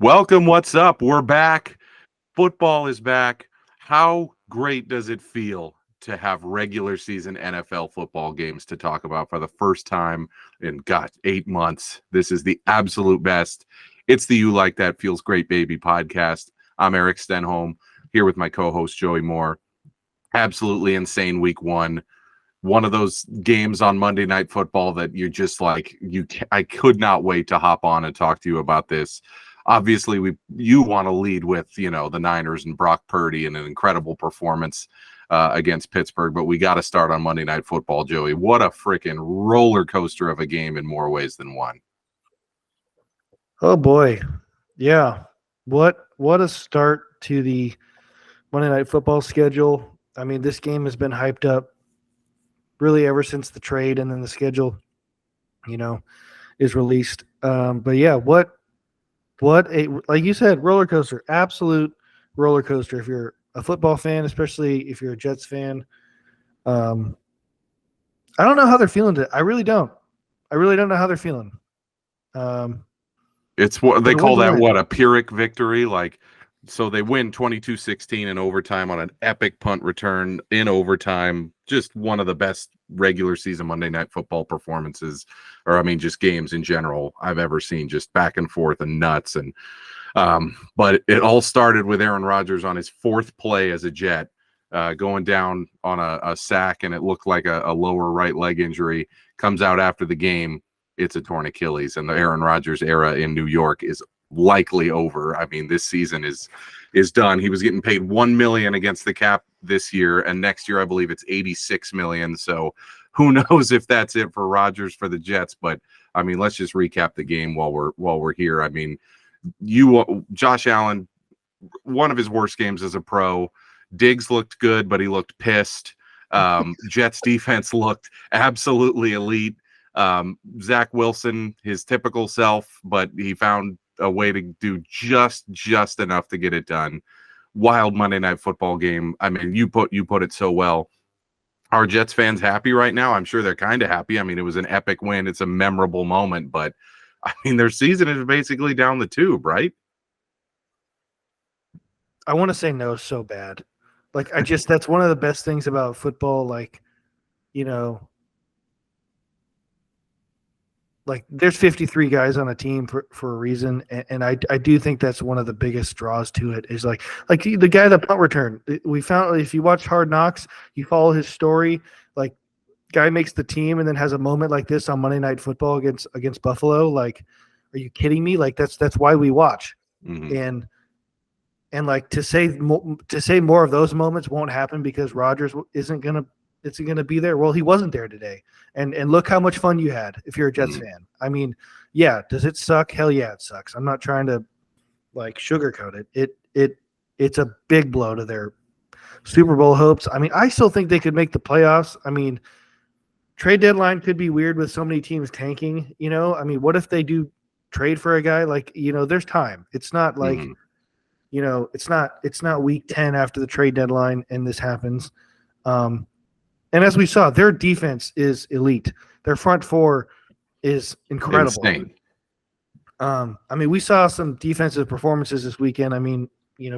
Welcome. What's up? We're back. Football is back. How great does it feel to have regular season NFL football games to talk about for the first time in, 8 months? This is the absolute best. It's the You Like That Feels Great Baby podcast. I'm Eric Stenholm here with my co-host Joey Moore. Absolutely insane week one. One of those games on Monday Night Football that you're just like, I could not wait to hop on and talk to you about this. Obviously, you want to lead with, the Niners and Brock Purdy and an incredible performance against Pittsburgh, but we got to start on Monday Night Football, Joey. What a freaking roller coaster of a game in more ways than one. Oh boy. Yeah. What a start to the Monday Night Football schedule. I mean, this game has been hyped up really ever since the trade and then the schedule, is released. But yeah, what a, like you said, roller coaster, absolute roller coaster. If you're a football fan, especially if you're a Jets fan, I don't know how they're feeling today. I really don't know how they're feeling. It's what they call that, a Pyrrhic victory. So they win 22-16 in overtime on an epic punt return in overtime. Just one of the best regular season Monday Night Football performances, just games in general I've ever seen. Just back and forth and nuts. And but it all started with Aaron Rodgers on his fourth play as a Jet, going down on a sack, and it looked like a lower right leg injury. Comes out after the game, it's a torn Achilles, and the Aaron Rodgers era in New York is likely over. I mean, this season is done. He was getting paid $1 million against the cap this year, and next year I believe it's $86 million. So who knows if that's it for Rodgers for the Jets? But I mean, let's just recap the game while we're here. I mean, Josh Allen, one of his worst games as a pro. Diggs looked good, but he looked pissed. Jets defense looked absolutely elite. Zach Wilson, his typical self, but he found a way to do just enough to get it done. Wild Monday Night Football game. I mean, you put it so well. Are Jets fans happy right now? I'm sure they're kind of happy. I mean, it was an epic win. It's a memorable moment, but I mean, their season is basically down the tube, right? I want to say no so bad. That's one of the best things about football. There's 53 guys on a team for a reason, and I do think that's one of the biggest draws to it is like the guy that punt return. We found, if you watch Hard Knocks, you follow his story. Guy makes the team and then has a moment like this on Monday Night Football against Buffalo. Are you kidding me? That's why we watch. Mm-hmm. And to say more of those moments won't happen because Rodgers isn't gonna be there. Well, he wasn't there today, and look how much fun you had if you're a Jets fan. I mean, yeah, does it suck? Hell yeah, it sucks. I'm not trying to sugarcoat it. It's a big blow to their Super Bowl hopes. I mean, I still think they could make the playoffs. I mean, trade deadline could be weird with so many teams tanking. I mean, what if they do trade for a guy? There's time. It's not like it's not week 10 after the trade deadline and this happens. And as we saw, their defense is elite. Their front four is incredible. Insane. I mean, we saw some defensive performances this weekend. I mean,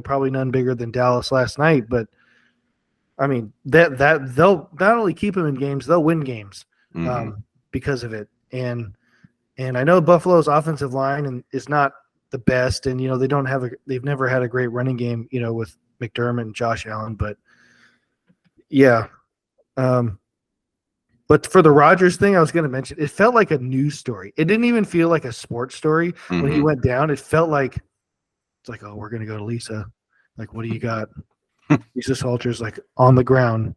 probably none bigger than Dallas last night, but I mean, that they'll not only keep them in games, they'll win games because of it. And I know Buffalo's offensive line is not the best, and they've never had a great running game, with McDermott and Josh Allen, but yeah. But for the Rodgers thing, I was going to mention, it felt like a news story. It didn't even feel like a sports story when he went down. It felt like oh, we're going to go to Lisa. What do you got? Lisa Salter's on the ground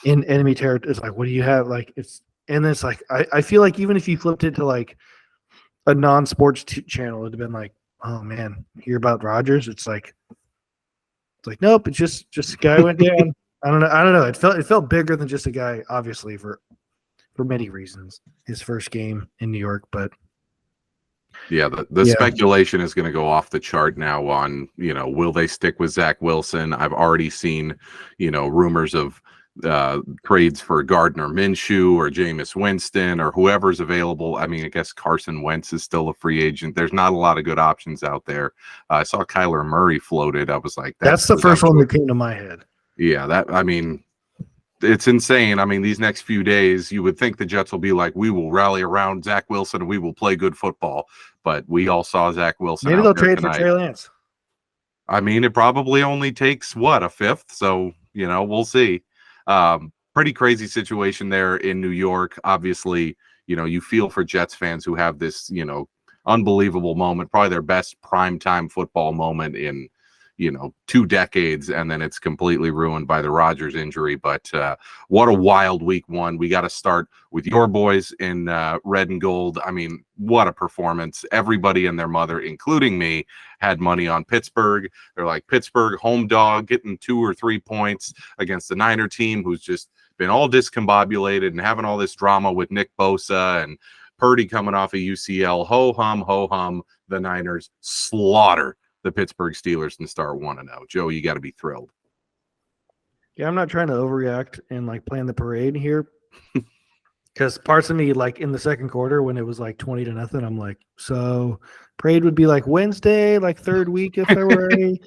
in enemy territory. It's what do you have? And then it's I feel like even if you flipped it to a non-sports channel, it'd have been oh man, hear about Rodgers? It's nope, it's just a guy went down. I don't know. It felt bigger than just a guy, obviously, for many reasons. His first game in New York, but yeah, the speculation is going to go off the chart now on, will they stick with Zach Wilson? I've already seen, rumors of trades for Gardner Minshew or Jameis Winston or whoever's available. I mean, I guess Carson Wentz is still a free agent. There's not a lot of good options out there. I saw Kyler Murray floated. I was like, that's the first one that came to my head. Yeah, I mean, it's insane. I mean, these next few days, you would think the Jets will be like, we will rally around Zach Wilson and we will play good football. But we all saw Zach Wilson. Maybe they'll trade for Trey Lance. I mean, it probably only takes a fifth. So, we'll see. Pretty crazy situation there in New York. Obviously, you feel for Jets fans who have this, unbelievable moment, probably their best primetime football moment in, 2 decades, and then it's completely ruined by the Rodgers injury. But what a wild week one. We got to start with your boys in red and gold. I mean, what a performance. Everybody and their mother, including me, had money on Pittsburgh. They're like, Pittsburgh, home dog, getting 2 or 3 points against the Niner team who's just been all discombobulated and having all this drama with Nick Bosa and Purdy coming off of UCL. Ho hum, the Niners slaughter the Pittsburgh Steelers and start 1-0. Joe, you got to be thrilled. Yeah, I'm not trying to overreact and plan the parade here, because parts of me, in the second quarter when it was 20-0, I'm like, so parade would be Wednesday, third week of February.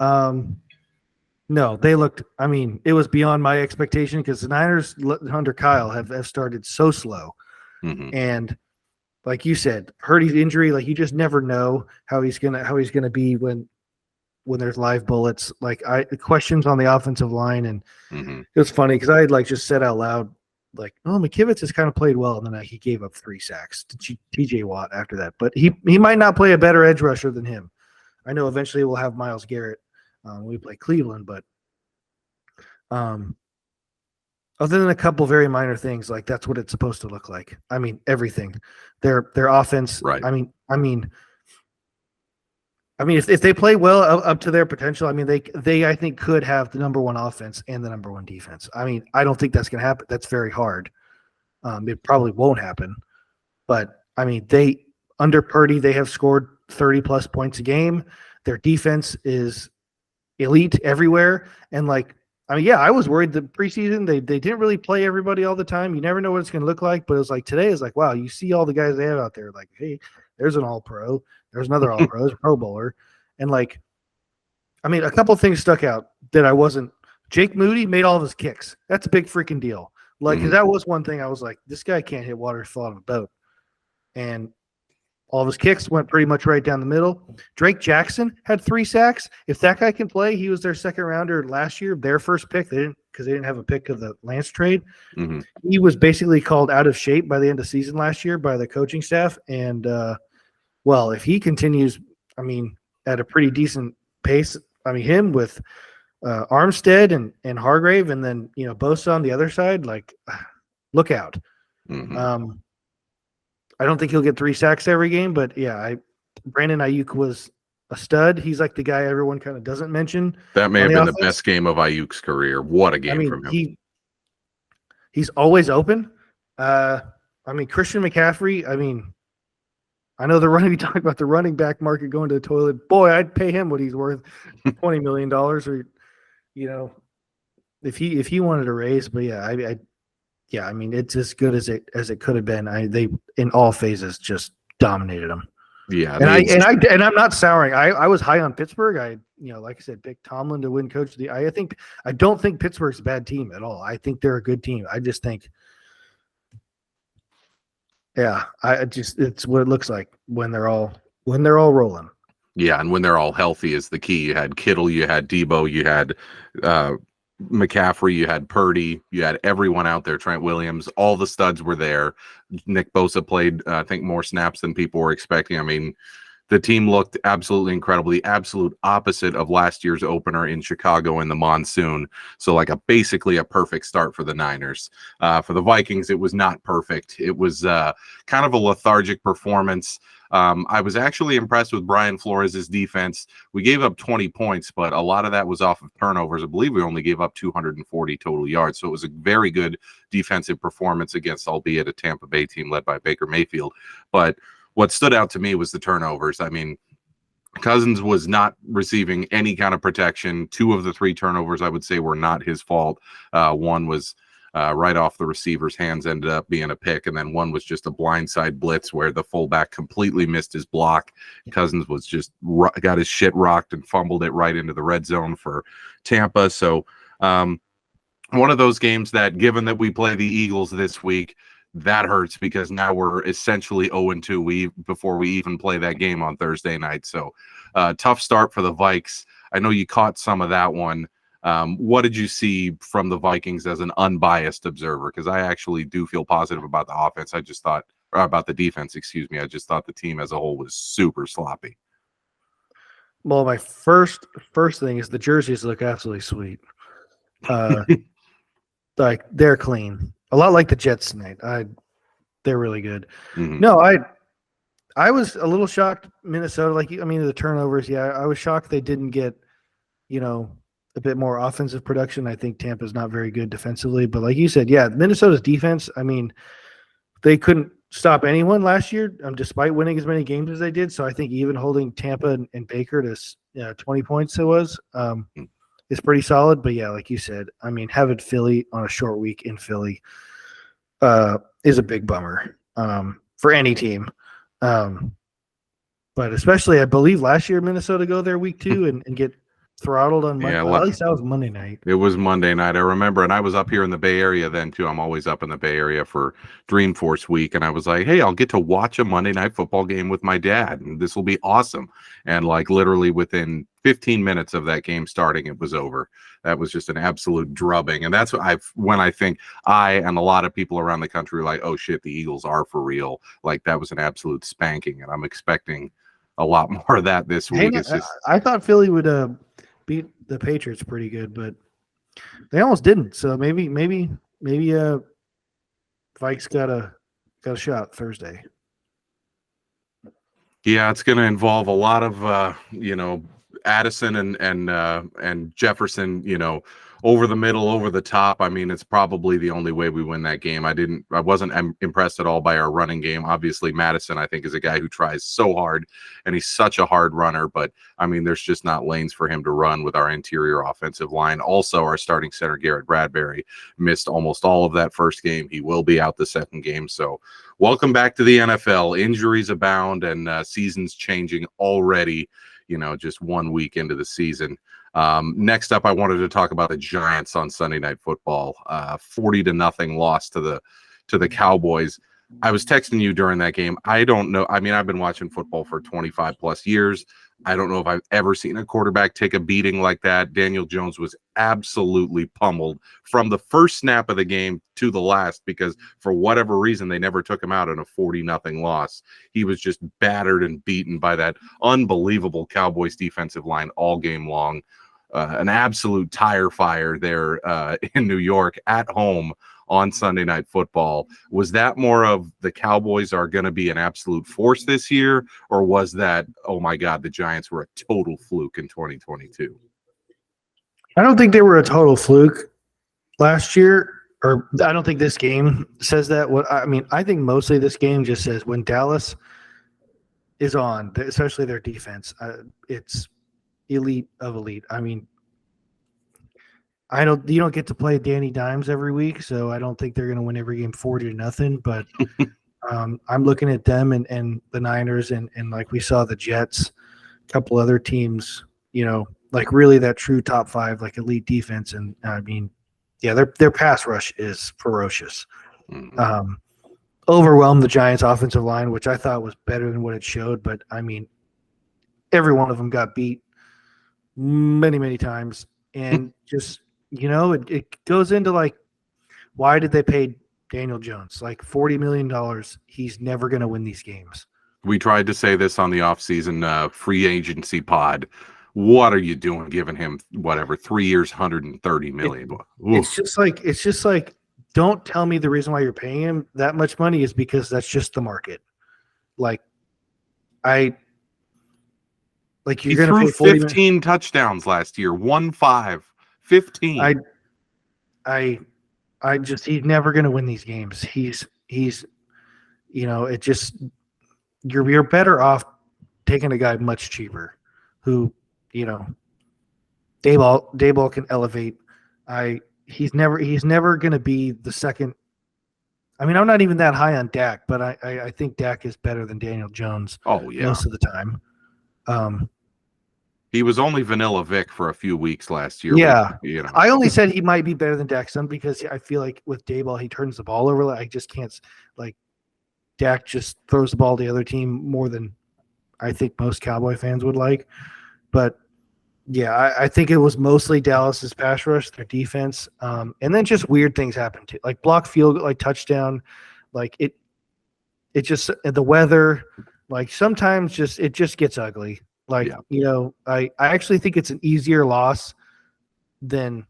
No, they looked. I mean, it was beyond my expectation, because the Niners under Kyle have started so slow, and like you said, Purdy's injury, you just never know how he's gonna be when there's live bullets. Questions on the offensive line, and it was funny because I had just said out loud, McKivitz has kind of played well, and then he gave up 3 sacks to TJ Watt after that. But he might not play a better edge rusher than him. I know eventually we'll have Myles Garrett when we play Cleveland, but other than a couple very minor things, that's what it's supposed to look like. I mean, everything. Their offense. Right. I mean, if they play well up to their potential, I mean, they I think could have the number 1 offense and the number 1 defense. I mean, I don't think that's going to happen. That's very hard. It probably won't happen. But I mean, they under Purdy, they have scored 30 plus points a game. Their defense is elite everywhere, and I was worried the preseason they didn't really play everybody all the time. You never know what it's going to look like, but it was today is wow, you see all the guys they have out there. Hey, there's an All-Pro, there's another All-Pro, there's a Pro Bowler, and a couple things stuck out that I wasn't. Jake Moody made all of his kicks. That's a big freaking deal. Because that was one thing I was like, this guy can't hit water fall out of a boat, and all of his kicks went pretty much right down the middle. Drake Jackson had 3 sacks. If that guy can play, he was their second rounder last year, their first pick. They didn't have a pick of the Lance trade. He was basically called out of shape by the end of season last year by the coaching staff. And if he continues, at a pretty decent pace, him with Armstead and Hargrave, and then Bosa on the other side, look out. I don't think he'll get 3 sacks every game, but yeah, Brandon Ayuk was a stud. He's the guy everyone kind of doesn't mention. That may have been the best game of Ayuk's career. What a game from him. He's always open. Christian McCaffrey, I know we talk about the running back market going to the toilet. Boy, I'd pay him what he's worth, $20 million, or if he wanted to raise. But yeah, it's as good as it could have been. They in all phases just dominated them. Yeah, and I'm not souring. I was high on Pittsburgh. Like I said, picked Tomlin to win coach of the. I don't think Pittsburgh's a bad team at all. I think they're a good team. I just think, it's what it looks like when they're all rolling. Yeah, and when they're all healthy is the key. You had Kittle, you had Debo, you had McCaffrey, you had Purdy, you had everyone out there. Trent Williams, all the studs were there. Nick Bosa played, I think, more snaps than people were expecting. The team looked absolutely incredible. The absolute opposite of last year's opener in Chicago in the monsoon. So basically a perfect start for the Niners. For the Vikings, it was not perfect. It was kind of a lethargic performance. I was actually impressed with Brian Flores' defense. We gave up 20 points, but a lot of that was off of turnovers. I believe we only gave up 240 total yards. So it was a very good defensive performance against, albeit a Tampa Bay team led by Baker Mayfield. But what stood out to me was the turnovers. Cousins was not receiving any kind of protection. 2 of the 3 turnovers, I would say, were not his fault. One was right off the receiver's hands, ended up being a pick, and then one was just a blindside blitz where the fullback completely missed his block. Cousins was just got his shit rocked and fumbled it right into the red zone for Tampa. So one of those games that, given that we play the Eagles this week, that hurts because now we're essentially 0-2 before we even play that game on Thursday night. So tough start for the Vikes. I know you caught some of that one. What did you see from the Vikings as an unbiased observer? Because I actually do feel positive about the offense. I just thought, or about the defense, excuse me. I just thought the team as a whole was super sloppy. Well, my first thing is the jerseys look absolutely sweet. Like they're clean. A lot like the Jets tonight. They're really good. Mm-hmm. No, I was a little shocked Minnesota. The turnovers. Yeah, I was shocked they didn't get, a bit more offensive production. I think Tampa's not very good defensively, but like you said, yeah, Minnesota's defense. I mean, they couldn't stop anyone last year, despite winning as many games as they did. So I think even holding Tampa and Baker to 20 points, is pretty solid. But yeah, like you said, I mean, having Philly on a short week in Philly is a big bummer for any team. But especially, I believe last year Minnesota go there week 2 and get throttled on Monday. Well, at least that was Monday night. It was Monday night. I remember, and I was up here in the Bay Area then too. I'm always up in the Bay Area for Dreamforce week, and I was like, hey, I'll get to watch a Monday night football game with my dad, and this will be awesome. And like literally within 15 minutes of that game starting, it was over. That was just an absolute drubbing. And that's when I think I and a lot of people around the country are like, oh shit, the Eagles are for real. Like that was an absolute spanking, and I'm expecting a lot more of that this week. I thought Philly would beat the Patriots pretty good, but they almost didn't. So maybe Vikes got a shot Thursday. Yeah, it's going to involve a lot of Addison and Jefferson, over the middle, over the top. I mean, it's probably the only way we win that game. I wasn't impressed at all by our running game. Obviously, Madison, I think, is a guy who tries so hard, and he's such a hard runner. But I mean, there's just not lanes for him to run with our interior offensive line. Also, our starting center, Garrett Bradbury, missed almost all of that first game. He will be out the second game. So welcome back to the NFL. Injuries abound, and seasons changing already, just 1 week into the season. Next up, I wanted to talk about the Giants on Sunday Night Football. 40-0 loss to the Cowboys. I was texting you during that game. I don't know. I mean, I've been watching football for 25 plus years. I don't know if I've ever seen a quarterback take a beating like that. Daniel Jones was absolutely pummeled from the first snap of the game to the last, because for whatever reason, they never took him out in a 40-0 loss. He was just battered and beaten by that unbelievable Cowboys defensive line all game long. An absolute tire fire there in New York at home on Sunday Night Football. Was that more of the Cowboys are going to be an absolute force this year, or was that, oh my God, the Giants were a total fluke in 2022? I don't think they were a total fluke last year, or I don't think this game says that. I think mostly this game just says when Dallas is on, especially their defense, it's elite of elite. I mean, you don't get to play Danny Dimes every week, so I don't think they're going to win every game 40-0. But I'm looking at them and the Niners and like we saw the Jets, a couple other teams, like really that true top 5, like elite defense. And I mean, yeah, their pass rush is ferocious. Mm-hmm. Overwhelmed the Giants' offensive line, which I thought was better than what it showed. But I mean, every one of them got beat many, many times, and just. It goes into like, why did they pay Daniel Jones like $40 million? He's never going to win these games. We tried to say this on the offseason free agency pod. What are you doing giving him 3 years, $130 million? It's just like, don't tell me the reason why you're paying him that much money is because that's just the market. Like, you're going to pay 15 touchdowns last year, 15. He's never going to win these games. He's it just you're better off taking a guy much cheaper. who, Dayball can elevate. He's never going to be the second. I mean, I'm not even that high on Dak, but I think Dak is better than Daniel Jones. Oh yeah, most of the time. He was only Vanilla Vic for a few weeks last year. Yeah, I only So. said he might be better than Dak some because I feel like with Dayball he turns the ball over. I just can't like Dak just throws the ball to the other team more than I think most Cowboy fans would like. But yeah, I think it was mostly Dallas's pass rush, their defense, and then just weird things happened too, like block field, like touchdown, like it just the weather, like sometimes it just gets ugly. Like, I actually think it's an easier loss than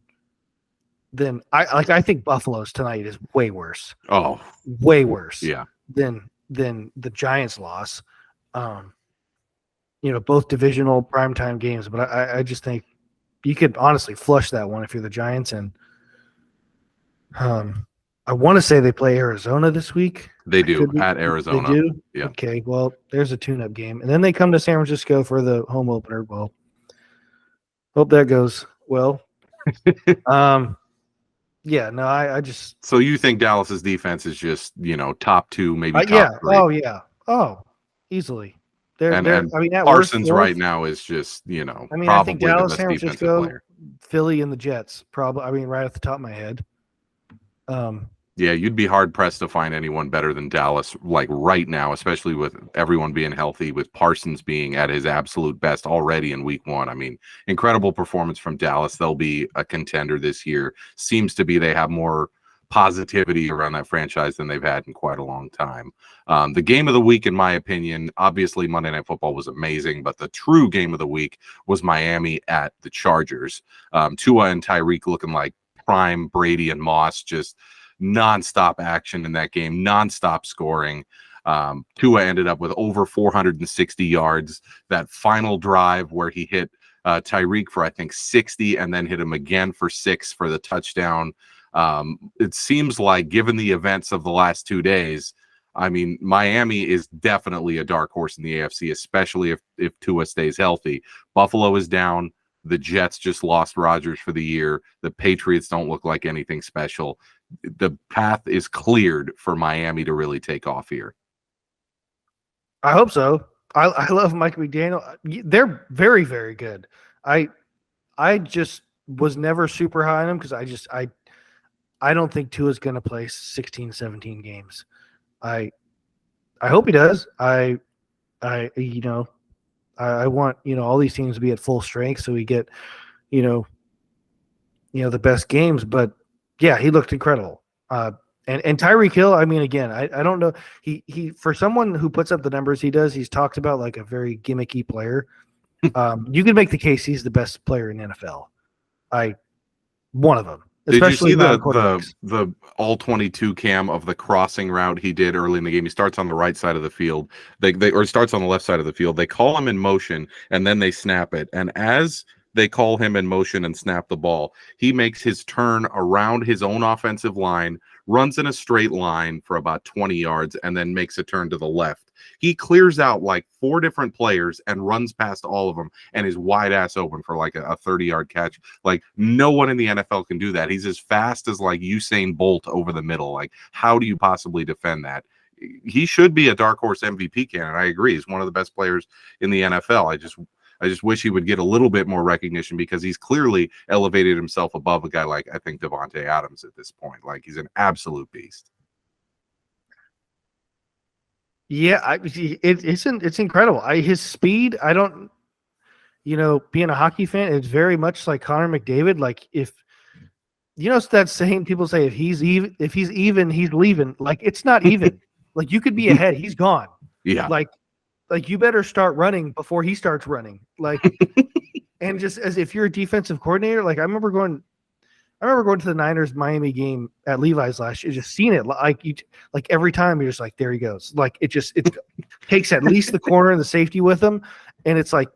I think Buffalo's tonight is way worse. Oh, way worse. Yeah. Than the Giants' loss. Both divisional primetime games, but I just think you could honestly flush that one if you're the Giants. And I want to say they play Arizona this week. They do at Arizona. They do? Yeah. Okay, well, there's a tune-up game. And then they come to San Francisco for the home opener. Well, hope that goes well. Yeah, no, I just... So you think Dallas's defense is just, top two, maybe top yeah. three? Oh, yeah. Oh, easily. And at Parsons worst, right now is just, probably I think Dallas, the San best defensive Francisco, player. Philly, and the Jets. Probably, right off the top of my head. Yeah, you'd be hard pressed to find anyone better than Dallas, like right now, especially with everyone being healthy, with Parsons being at his absolute best already in week 1. I mean, incredible performance from Dallas. They'll be a contender this year. Seems to be they have more positivity around that franchise than they've had in quite a long time. The game of the week, in my opinion, obviously Monday Night Football was amazing, but the true game of the week was Miami at the Chargers. Tua and Tyreek looking like prime Brady and Moss, just nonstop action in that game, nonstop scoring. Tua ended up with over 460 yards. That final drive where he hit Tyreek for, I think, 60 and then hit him again for 6 for the touchdown. It seems like, given the events of the last 2 days, I mean, Miami is definitely a dark horse in the AFC, especially if Tua stays healthy. Buffalo is down. The Jets just lost Rodgers for the year. The Patriots don't look like anything special. The path is cleared for Miami to really take off here. I hope so. I love Mike McDaniel. They're very, very good. I just was never super high on him because I don't think Tua's going to play 16, 17 games. I hope he does. I want, all these teams to be at full strength so we get, the best games. But yeah, he looked incredible. And Tyreek Hill, I mean, again, I don't know. He for someone who puts up the numbers he does, he's talked about like a very gimmicky player. You can make the case he's the best player in the NFL. One of them. Did you see the all 22 cam of the crossing route he did early in the game? He starts on the right side of the field. Or starts on the left side of the field. They call him in motion and then they snap it. And as they call him in motion and snap the ball, he makes his turn around his own offensive line, runs in a straight line for about 20 yards, and then makes a turn to the left. He clears out like 4 different players and runs past all of them and is wide ass open for like a 30-yard catch. Like, no one in the NFL can do that. He's as fast as like Usain Bolt over the middle. Like, how do you possibly defend that? He should be a dark horse MVP candidate. I agree. He's one of the best players in the NFL. I just wish he would get a little bit more recognition because he's clearly elevated himself above a guy like, I think, Devontae Adams at this point. Like, he's an absolute beast. Yeah, it's incredible. His speed, I don't, being a hockey fan, it's very much like Connor McDavid. Like, if it's that saying people say, if he's even, he's leaving. Like, it's not even. Like, you could be ahead, he's gone. Yeah. Like you better start running before he starts running. Like, and just as if you're a defensive coordinator, like I remember going to the Niners Miami game at Levi's last year, just seeing it like every time you're just like, there he goes. Like it takes at least the corner and the safety with him. And it's like,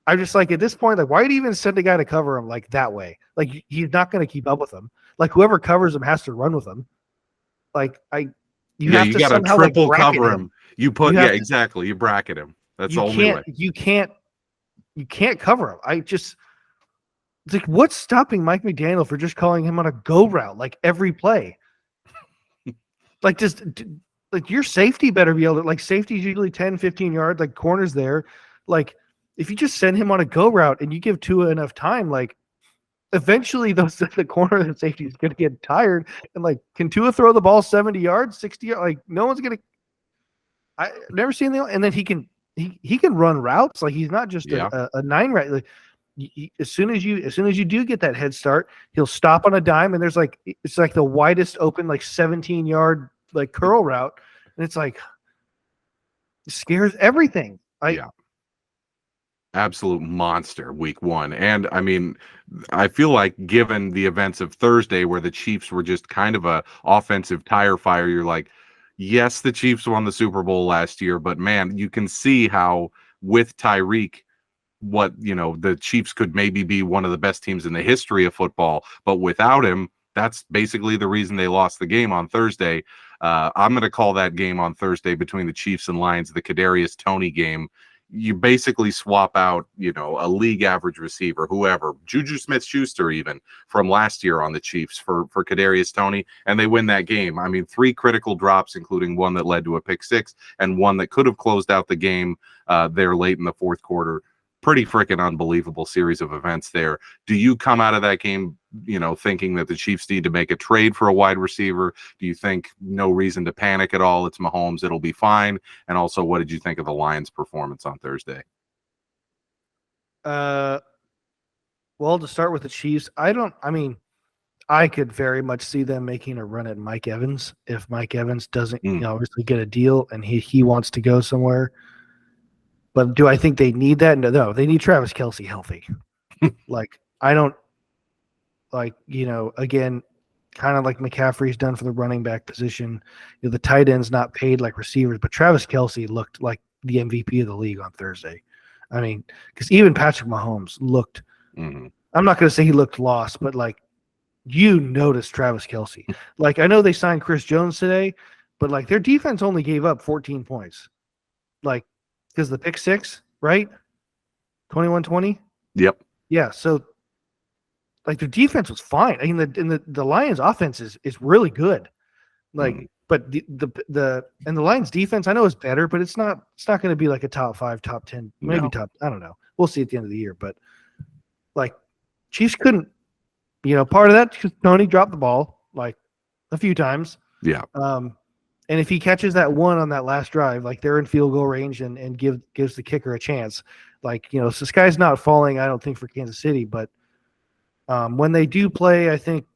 I'm just like, at this point, like, why do you even send a guy to cover him like that way? Like, he's not going to keep up with him. Like, whoever covers him has to run with him. Like, you got to triple cover him. You exactly. You bracket him. That's the only way. You can't you can't cover him. It's like, what's stopping Mike McDaniel for just calling him on a go route like every play? Like, just like your safety better be able to, like, safety is usually 10, 15 yards, like corners there. Like, if you just send him on a go route and you give Tua enough time, like, eventually the corner and safety is going to get tired. And, like, can Tua throw the ball 70 yards, 60 yards? Like, no one's going to. I've never seen the, and then he can run routes. Like, he's not just a 9 route. Like, as soon as you do get that head start, he'll stop on a dime, and it's like the widest open, like 17-yard like curl route, and it's like, it scares everything. Absolute monster week 1. And I mean, I feel like given the events of Thursday where the Chiefs were just kind of a offensive tire fire, you're like, yes, the Chiefs won the Super Bowl last year, but man, you can see how with Tyreek, the Chiefs could maybe be one of the best teams in the history of football, but without him, that's basically the reason they lost the game on Thursday. I'm going to call that game on Thursday between the Chiefs and Lions the Kadarius Toney game. You basically swap out, a league average receiver, whoever, Juju Smith-Schuster even from last year on the Chiefs for Kadarius Toney, and they win that game. I mean, 3 critical drops, including one that led to a pick 6 and one that could have closed out the game there late in the fourth quarter. Pretty freaking unbelievable series of events there. Do you come out of that game, thinking that the Chiefs need to make a trade for a wide receiver? Do you think no reason to panic at all? It's Mahomes. It'll be fine. And also, what did you think of the Lions' performance on Thursday? Well, to start with the Chiefs, I could very much see them making a run at Mike Evans if Mike Evans doesn't, obviously get a deal and he wants to go somewhere. But do I think they need that? No, they need Travis Kelce healthy. Like, I don't, like, again, kind of like McCaffrey's done for the running back position. The tight end's not paid like receivers, but Travis Kelce looked like the MVP of the league on Thursday. I mean, because even Patrick Mahomes looked, I'm not going to say he looked lost, but like, noticed Travis Kelce. Like, I know they signed Chris Jones today, but like their defense only gave up 14 points. Like, because the pick 6, right? 21-20? Yep. Yeah, so like their defense was fine. I mean, the Lions offense is really good. Like, but the Lions defense I know is better, but it's not going to be like a top 5, top 10, maybe top, I don't know. We'll see at the end of the year, but like Chiefs couldn't, part of that because Tony dropped the ball like a few times. Yeah. And if he catches that one on that last drive, like they're in field goal range and gives the kicker a chance, like, so the sky's not falling, I don't think, for Kansas City. But when they do play, I think,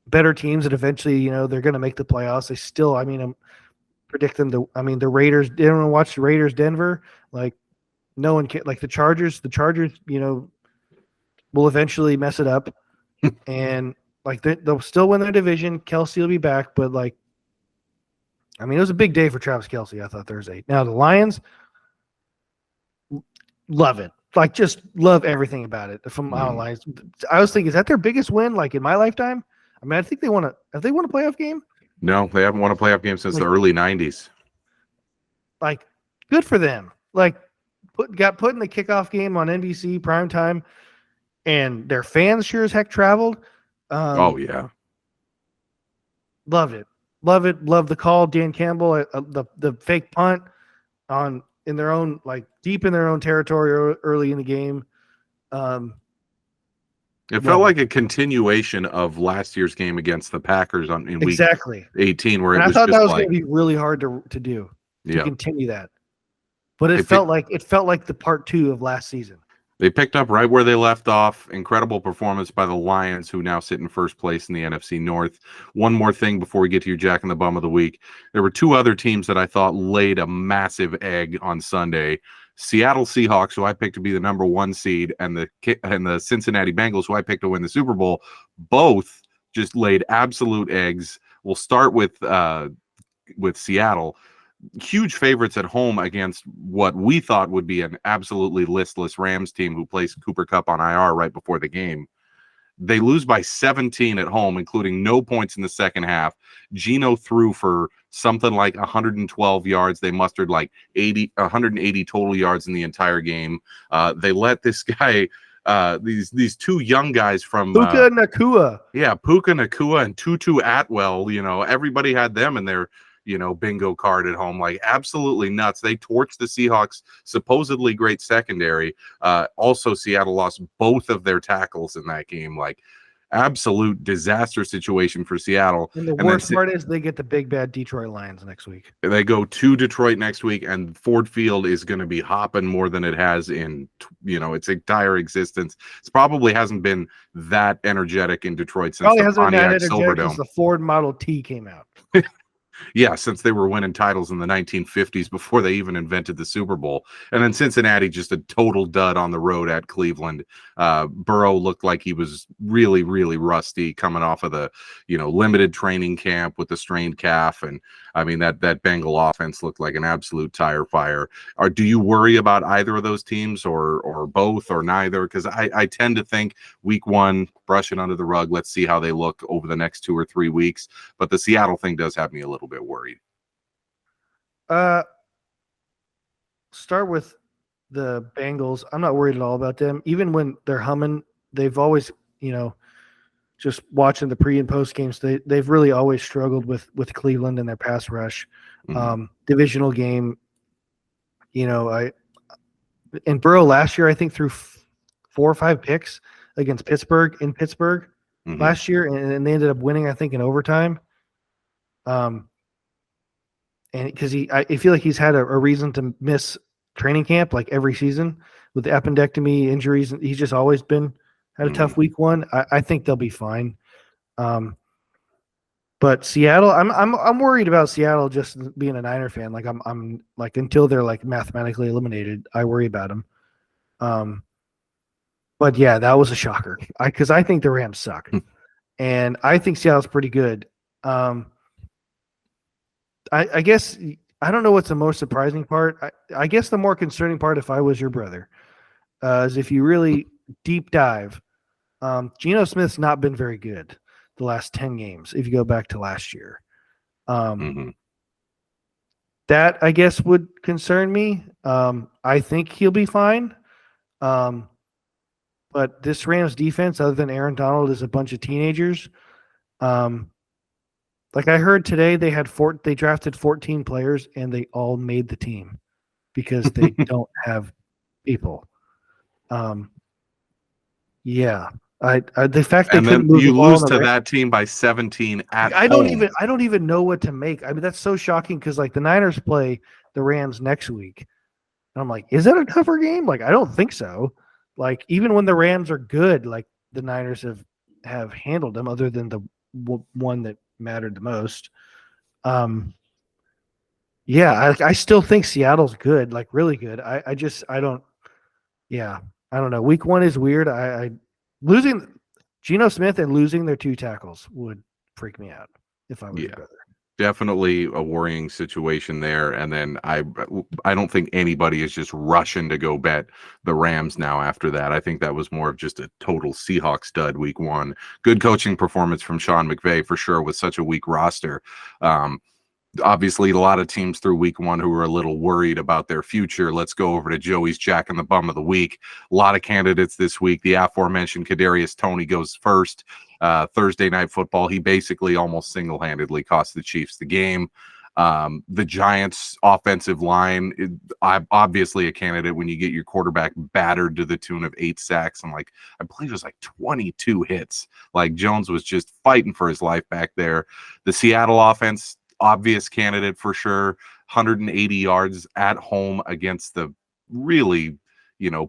better teams that eventually, they're going to make the playoffs. They still, predict them to, the Raiders, didn't watch the Raiders Denver. Like, no one can, like the Chargers, will eventually mess it up. And like they'll still win their division. Kelce will be back, but like, it was a big day for Travis Kelce, I thought, Thursday. Now, the Lions, love it. Like, just love everything about it from my Lions. I was thinking, is that their biggest win, like, in my lifetime? I think they have they won a playoff game? No, they haven't won a playoff game since the early 90s. Like, good for them. Like, got put in the kickoff game on NBC primetime, and their fans sure as heck traveled. Oh, yeah. Loved it. Love it. Love the call. Dan Campbell, the fake punt in their own, like, deep in their own territory early in the game. It felt like a continuation of last year's game against the Packers in week 18, where I thought that was going to be really hard to do, to continue that. But it felt like the part 2 of last season. They picked up right where they left off. Incredible performance by the Lions, who now sit in first place in the NFC North. One more thing before we get to your Jack and the Bum of the Week. There were 2 other teams that I thought laid a massive egg on Sunday. Seattle Seahawks, who I picked to be the number 1 seed, and the Cincinnati Bengals, who I picked to win the Super Bowl, both just laid absolute eggs. We'll start with Seattle. Huge favorites at home against what we thought would be an absolutely listless Rams team who placed Cooper Kupp on IR right before the game. They lose by 17 at home, including no points in the second half. Geno threw for something like 112 yards. They mustered like 180 total yards in the entire game. They let this guy, these two young guys from Puka Nakua. Yeah, Puka Nakua and Tutu Atwell, everybody had them in their, bingo card at home. Like, absolutely nuts. They torched the Seahawks, supposedly great secondary. Also, Seattle lost both of their tackles in that game. Like, absolute disaster situation for Seattle. And the worst part is they get the big bad Detroit Lions next week. They go to Detroit next week, and Ford Field is going to be hopping more than it has in its entire existence. It probably hasn't been that energetic in Detroit since the Pontiac Silverdome. Since the Ford Model T came out. Yeah, since they were winning titles in the 1950s before they even invented the Super Bowl. And then Cincinnati, just a total dud on the road at Cleveland. Burrow looked like he was really, really rusty coming off of the, limited training camp with the strained calf. And I mean, that Bengal offense looked like an absolute tire fire. Do you worry about either of those teams or both or neither? Because I tend to think week one, brush it under the rug. Let's see how they look over the next 2 or 3 weeks. But the Seattle thing does have me a little bit worried. Start with the Bengals. I'm not worried at all about them. Even when they're humming, they've always, just watching the pre and post games, they've really always struggled with Cleveland and their pass rush. Mm-hmm. Divisional game, and Burrow last year I think threw 4 or 5 picks against Pittsburgh in Pittsburgh Mm-hmm. last year, and they ended up winning I think in overtime. And because I feel like he's had a reason to miss training camp like every season with the appendectomy injuries. He's just always had a tough week one. I think they'll be fine. But Seattle, I'm worried about Seattle just being a Niner fan. Like I'm like until they're like mathematically eliminated, I worry about them. But yeah, that was a shocker. Because I think the Rams suck, and I think Seattle's pretty good. I guess I don't know what's the most surprising part. I guess the more concerning part, if I was your brother, is if you really deep dive. Geno Smith's not been very good the last 10 games. If you go back to last year, that I guess would concern me. I think he'll be fine. But this Rams defense, other than Aaron Donald, is a bunch of teenagers. Like I heard today, they drafted 14 players and they all made the team because they don't have people. Yeah. The fact they couldn't move you the ball lose to that team by 17 at home. I don't even know what to make. I mean, that's so shocking because like the Niners play the Rams next week. And I'm like, is that a tougher game? Like, I don't think so. Like, even when the Rams are good, like the Niners have handled them other than the one that mattered the most. I still think Seattle's good, like really good. I don't know. Week one is weird. Losing Geno Smith and losing their 2 tackles would freak me out if I was your brother. Definitely a worrying situation there. And then I don't think anybody is just rushing to go bet the Rams now after that. I think that was more of just a total Seahawks stud week one. Good coaching performance from Sean McVay for sure with such a weak roster. Obviously, a lot of teams through week one who were a little worried about their future. Let's go over to Joey's Jack and the Bum of the Week. A lot of candidates this week. The aforementioned Kadarius Toney goes first. Thursday Night Football, he basically almost single-handedly cost the Chiefs the game. The Giants' offensive line, obviously a candidate when you get your quarterback battered to the tune of 8 sacks and I believe it was like 22 hits. Like Jones was just fighting for his life back there. The Seattle offense, obvious candidate for sure. 180 yards at home against the really,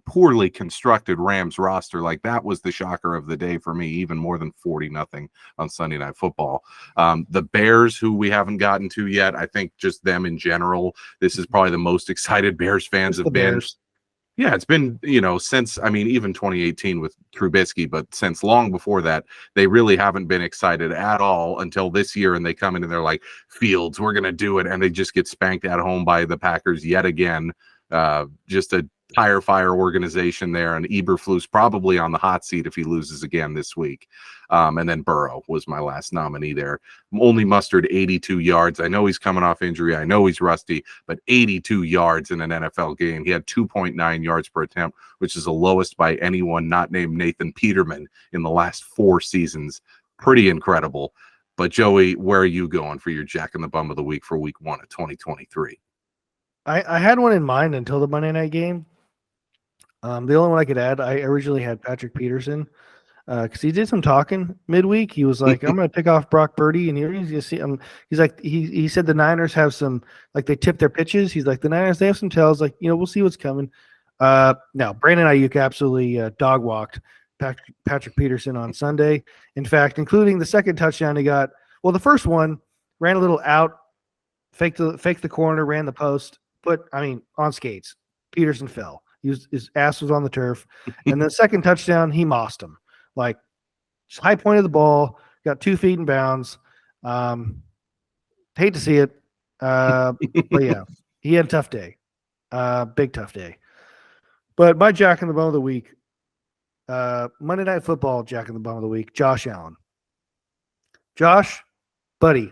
poorly constructed Rams roster. Like that was the shocker of the day for me, even more than 40-0 on Sunday Night Football. The Bears, who we haven't gotten to yet, I think just them in general, this is probably the most excited Bears fans have been. Yeah, it's been, since, even 2018 with Trubisky, but since long before that, they really haven't been excited at all until this year. And they come in and they're like, Fields, we're going to do it. And they just get spanked at home by the Packers yet again. Just a tire fire organization there, and Eberflus probably on the hot seat if he loses again this week. And then Burrow was my last nominee there. Only mustered 82 yards. I know he's coming off injury. I know he's rusty, but 82 yards in an NFL game. He had 2.9 yards per attempt, which is the lowest by anyone not named Nathan Peterman in the last 4 seasons. Pretty incredible. But Joey, where are you going for your Jack in the Bum of the Week for week 1 of 2023? I had one in mind until the Monday night game. The only one I could add, I originally had Patrick Peterson because he did some talking midweek. He was like, "I'm going to pick off Brock Purdy," and you see him. He's like, he said the Niners have some, like, they tip their pitches. He's like, the Niners, they have some tells. Like, we'll see what's coming. Now Brandon Ayuk absolutely dog walked Patrick Peterson on Sunday. In fact, including the second touchdown he got. Well, the first one ran a little out, faked the corner, ran the post, on skates. Peterson fell. His ass was on the turf. And the second touchdown, he mossed him. Like, just high point of the ball, got 2 feet in bounds. Hate to see it. But yeah, he had a tough day. Big tough day. But my Jack in the Bum of the Week, Monday Night Football Jack in the Bum of the Week, Josh Allen. Josh, buddy,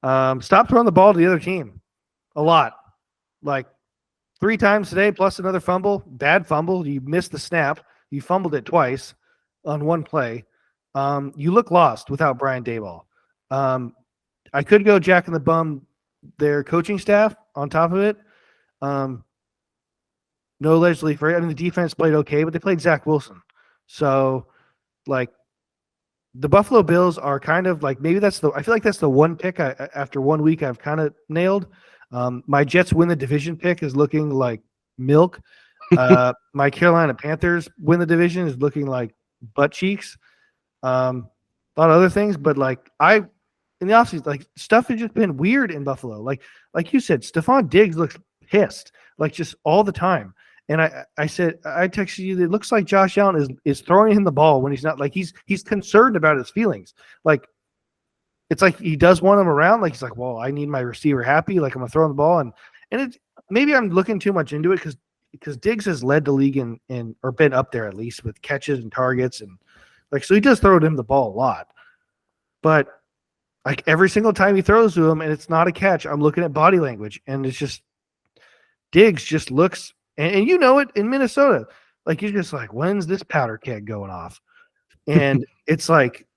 stop throwing the ball to the other team a lot. Like, 3 times today, plus another fumble, bad fumble. You missed the snap. You fumbled it twice on one play. You look lost without Brian Daboll. I could go Jack in the Bum, their coaching staff on top of it. No Leslie Frazier. The defense played okay, but they played Zach Wilson. So, like, the Buffalo Bills are kind of like, I feel like that's the one pick after 1 week I've kind of nailed. My Jets win the division pick is looking like milk. My Carolina Panthers win the division is looking like butt cheeks. A lot of other things, but in the offseason, like, stuff has just been weird in Buffalo. Like you said, Stephon Diggs looks pissed, like, just all the time. And I said, I texted you, it looks like Josh Allen is throwing him the ball when he's not. Like, he's concerned about his feelings. Like, it's like he does want him around. Like, he's like, well, I need my receiver happy. Like, I'm gonna throw him the ball, and maybe I'm looking too much into it because Diggs has led the league in or been up there at least with catches and targets, and like, so he does throw him the ball a lot. But like, every single time he throws to him and it's not a catch, I'm looking at body language, and it's just Diggs just looks, and it in Minnesota, like, you're just like, when's this powder keg going off? And it's like,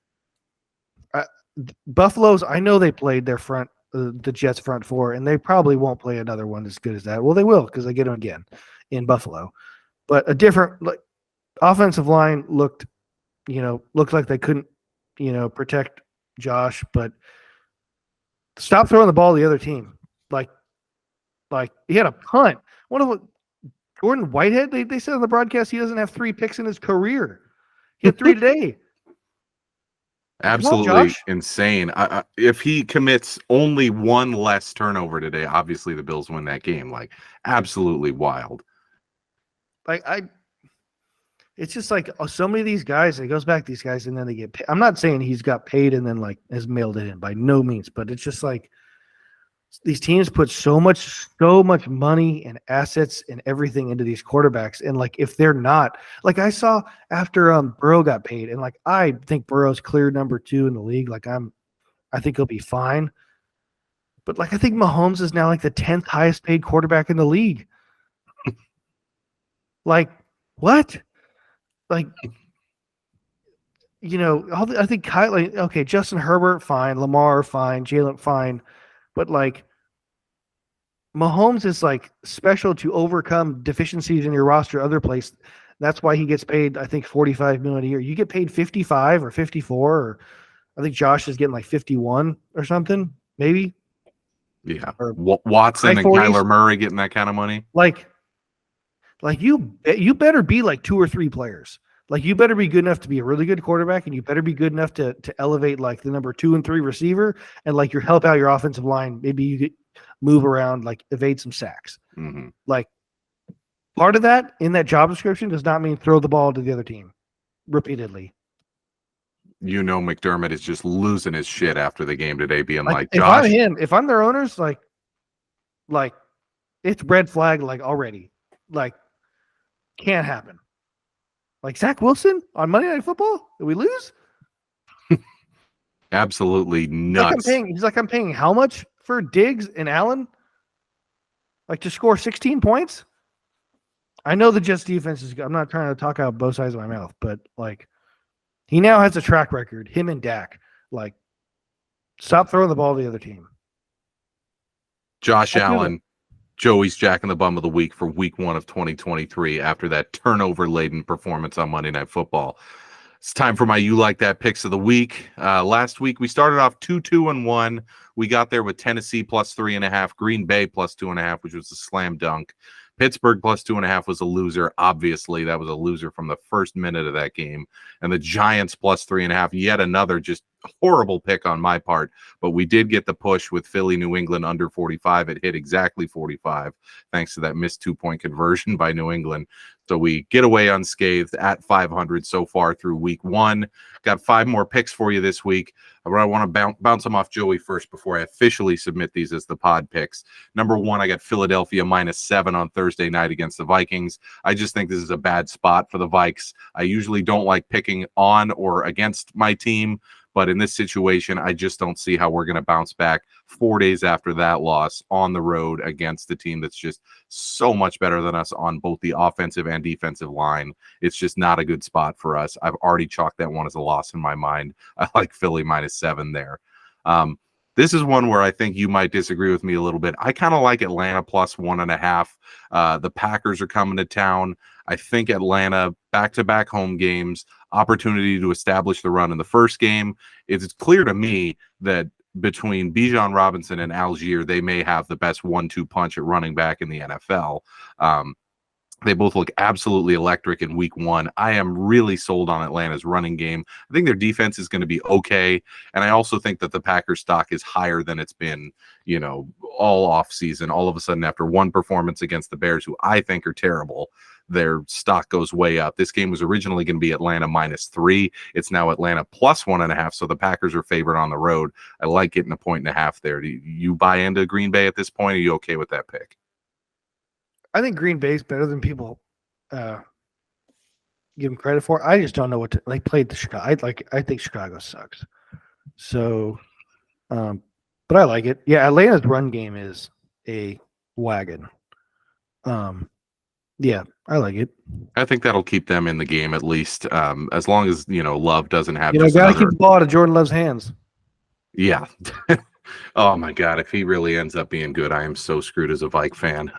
Buffalo's, I know they played their front, the Jets front 4, and they probably won't play another one as good as that. Well, they will, because they get them again in Buffalo. But a different, like, offensive line looked like they couldn't, protect Josh. But stop throwing the ball to the other team. Like he had a punt. Jordan Whitehead, they said on the broadcast he doesn't have 3 picks in his career. He had 3 today. Absolutely insane. If he commits only 1 less turnover today, obviously the Bills win that game. Like, absolutely wild. It's just like, so many of these guys, it goes back to these guys, and then they get paid. I'm not saying he's got paid and then, like, has mailed it in, by no means, but it's just like, these teams put so much money and assets and everything into these quarterbacks. And, like, if they're not, like, I saw after Burrow got paid, and, like, I think Burrow's clear number 2 in the league. Like, I think he'll be fine. But, like, I think Mahomes is now like the 10th highest paid quarterback in the league. Like, what? Like, I think okay, Justin Herbert, fine. Lamar, fine. Jalen, fine. But, like, Mahomes is, like, special to overcome deficiencies in your roster other place. That's why he gets paid, I think, $45 million a year. You get paid 55 or 54, or I think Josh is getting like 51 or something, maybe. Yeah. Or Watson and Kyler Murray getting that kind of money. Like you better be like 2 or 3 players. Like, you better be good enough to be a really good quarterback, and you better be good enough to elevate, like, the number 2 and 3 receiver, and, like, help out your offensive line. Maybe you move around, like, evade some sacks. Mm-hmm. Like, part of that in that job description does not mean throw the ball to the other team repeatedly. McDermott is just losing his shit after the game today, being like, if Josh, if I'm their owners, like it's red flag, like, already. Like, Can't happen. Like Zach Wilson on Monday Night Football? Did we lose? Absolutely nuts. He's like, I'm paying how much for Diggs and Allen? Like to score 16 points? I know the Jets defense is good. I'm not trying to talk out both sides of my mouth, but like he now has a track record, him and Dak. Like, stop throwing the ball to the other team. Josh Allen, Joey's Jack in the Bum of the Week for week 1 of 2023 after that turnover-laden performance on Monday Night Football. It's time for my You Like That picks of the week. Last week, we started off 2-2-1. We got there with Tennessee plus 3.5, Green Bay plus 2.5, which was a slam dunk. Pittsburgh plus 2.5 was a loser. Obviously, that was a loser from the first minute of that game. And the Giants plus 3.5, yet another just horrible pick on my part. But we did get the push with Philly, New England under 45. It hit exactly 45, thanks to that missed 2-point conversion by New England. So we get away unscathed at 500 so far through week 1. Got 5 more picks for you this week. I want to bounce them off Joey first before I officially submit these as the pod picks. Number 1, I got Philadelphia -7 on Thursday night against the Vikings. I just think this is a bad spot for the Vikes. I usually don't like picking on or against my team, but in this situation, I just don't see how we're going to bounce back 4 days after that loss on the road against the team that's just so much better than us on both the offensive and defensive line. It's just not a good spot for us. I've already chalked that one as a loss in my mind. I like Philly -7 there. This is one where I think you might disagree with me a little bit. I kind of like Atlanta plus 1.5. The Packers are coming to town. I think Atlanta, back-to-back home games, opportunity to establish the run in the first game. It's clear to me that between Bijan Robinson and Algier, they may have the best 1-2 punch at running back in the NFL. They both look absolutely electric in week 1. I am really sold on Atlanta's running game. I think their defense is going to be okay. And I also think that the Packers stock is higher than it's been, all off season. All of a sudden, after one performance against the Bears, who I think are terrible, their stock goes way up. This game was originally going to be Atlanta -3. It's now Atlanta plus 1.5. So the Packers are favored on the road. I like getting a 1.5 there. Do you buy into Green Bay at this point? Are you okay with that pick? I think Green Bay's better than people give them credit for. I just don't know what to like. Played the Chicago. I think Chicago sucks. So, but I like it. Yeah, Atlanta's run game is a wagon. Yeah, I like it. I think that'll keep them in the game at least, as long as Love doesn't have. Gotta keep the ball out of Jordan Love's hands. Yeah. Oh my God, if he really ends up being good, I am so screwed as a Vike fan.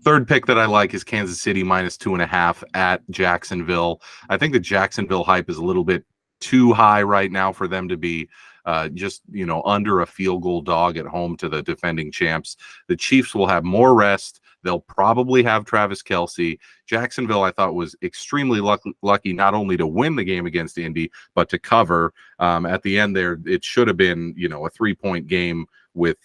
Third pick that I like is Kansas City -2.5 at Jacksonville. I think the Jacksonville hype is a little bit too high right now for them to be just under a field goal dog at home to the defending champs. The Chiefs will have more rest. They'll probably have Travis Kelce. Jacksonville, I thought, was extremely lucky not only to win the game against Indy, but to cover. At the end there, it should have been, a 3-point game with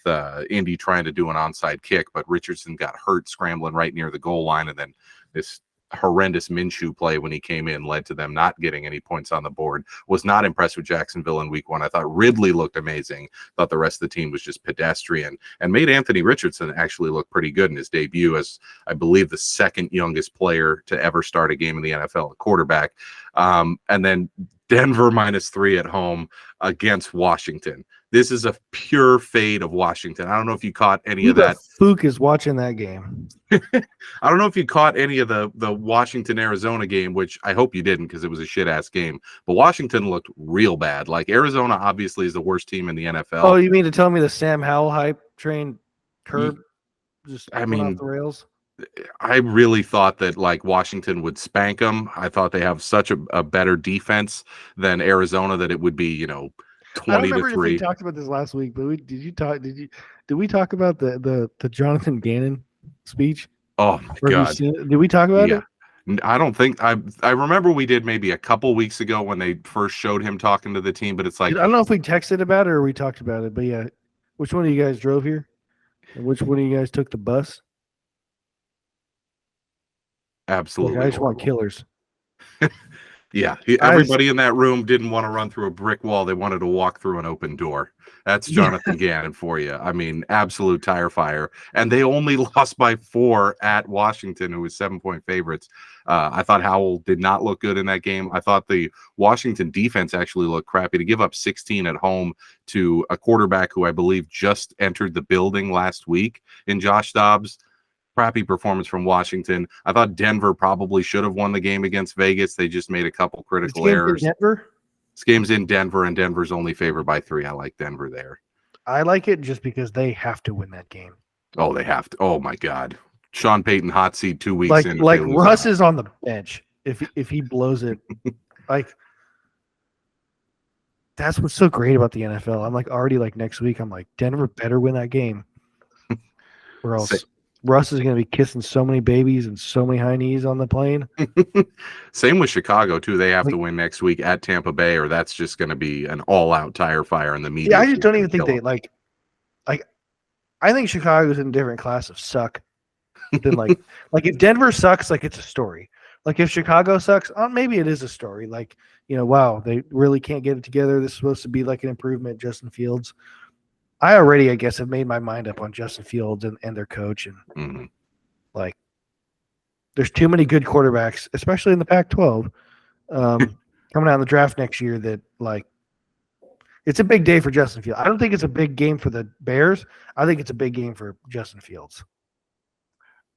Indy trying to do an onside kick, but Richardson got hurt scrambling right near the goal line, and then this horrendous Minshew play when he came in led to them not getting any points on the board. Was not impressed with Jacksonville in week 1. I thought Ridley looked amazing. Thought the rest of the team was just pedestrian and made Anthony Richardson actually look pretty good in his debut as, I believe, the second youngest player to ever start a game in the NFL at quarterback. And then Denver -3 at home against Washington. This is a pure fade of Washington. I don't know if you caught any of that. Fluke is watching that game. I don't know if you caught any of the Washington-Arizona game, which I hope you didn't because it was a shit-ass game. But Washington looked real bad. Like, Arizona obviously is the worst team in the NFL. Oh, you mean to tell me the Sam Howell hype train curb just went off the rails? I really thought that Washington would spank them. I thought they have such a better defense than Arizona that it would be 20-3. I don't remember if we talked about this last week, but did we talk about the Jonathan Gannon speech? Oh my God! Did we talk about it? I don't think I remember we did maybe a couple weeks ago when they first showed him talking to the team, but it's like I don't know if we texted about it or we talked about it, but yeah, which one of you guys drove here, and which one of you guys took the bus? Absolutely, I just want killers. Yeah, everybody in that room didn't want to run through a brick wall. They wanted to walk through an open door. That's Jonathan Gannon for you. I mean, absolute tire fire. And they only lost by 4 at Washington, who was 7-point favorites. I thought Howell did not look good in that game. I thought the Washington defense actually looked crappy. To give up 16 at home to a quarterback who I believe just entered the building last week in Josh Dobbs. Crappy performance from Washington. I thought Denver probably should have won the game against Vegas. They just made a couple critical errors. Denver? This game's in Denver, and Denver's only favored by 3. I like Denver there. I like it just because they have to win that game. Oh, they have to. Oh, my God. Sean Payton hot seat 2 weeks in. Like Russ is on the bench if he blows it. Like, that's what's so great about the NFL. I'm like already like next week, I'm like, Denver better win that game. Or else Russ is going to be kissing so many babies and so many high knees on the plane. Same with Chicago, too. They have to win next week at Tampa Bay, or that's just going to be an all-out tire fire in the media. Yeah, I just don't even think they like I think Chicago's in a different class of suck than like if Denver sucks, like it's a story. Like if Chicago sucks, maybe it is a story. Like, wow, they really can't get it together. This is supposed to be like an improvement, Justin Fields. I already, I guess, have made my mind up on Justin Fields and their coach. And like, there's too many good quarterbacks, especially in the Pac-12, coming out in the draft next year that, like, it's a big day for Justin Fields. I don't think it's a big game for the Bears. I think it's a big game for Justin Fields.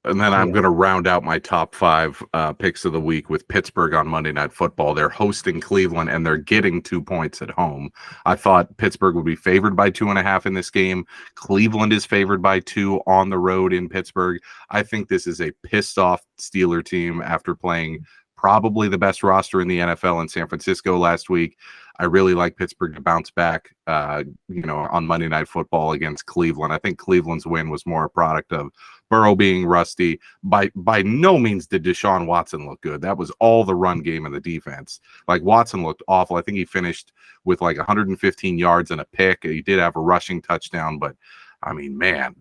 And then I'm going to round out my top 5 picks of the week with Pittsburgh on Monday Night Football. They're hosting Cleveland, and they're getting 2 points at home. I thought Pittsburgh would be favored by 2.5 in this game. Cleveland is favored by 2 on the road in Pittsburgh. I think this is a pissed-off Steeler team after playing probably the best roster in the NFL in San Francisco last week. I really like Pittsburgh to bounce back, on Monday Night Football against Cleveland. I think Cleveland's win was more a product of Burrow being rusty. By no means did Deshaun Watson look good. That was all the run game and the defense. Like, Watson looked awful. I think he finished with like 115 yards and a pick. He did have a rushing touchdown, but I mean, man,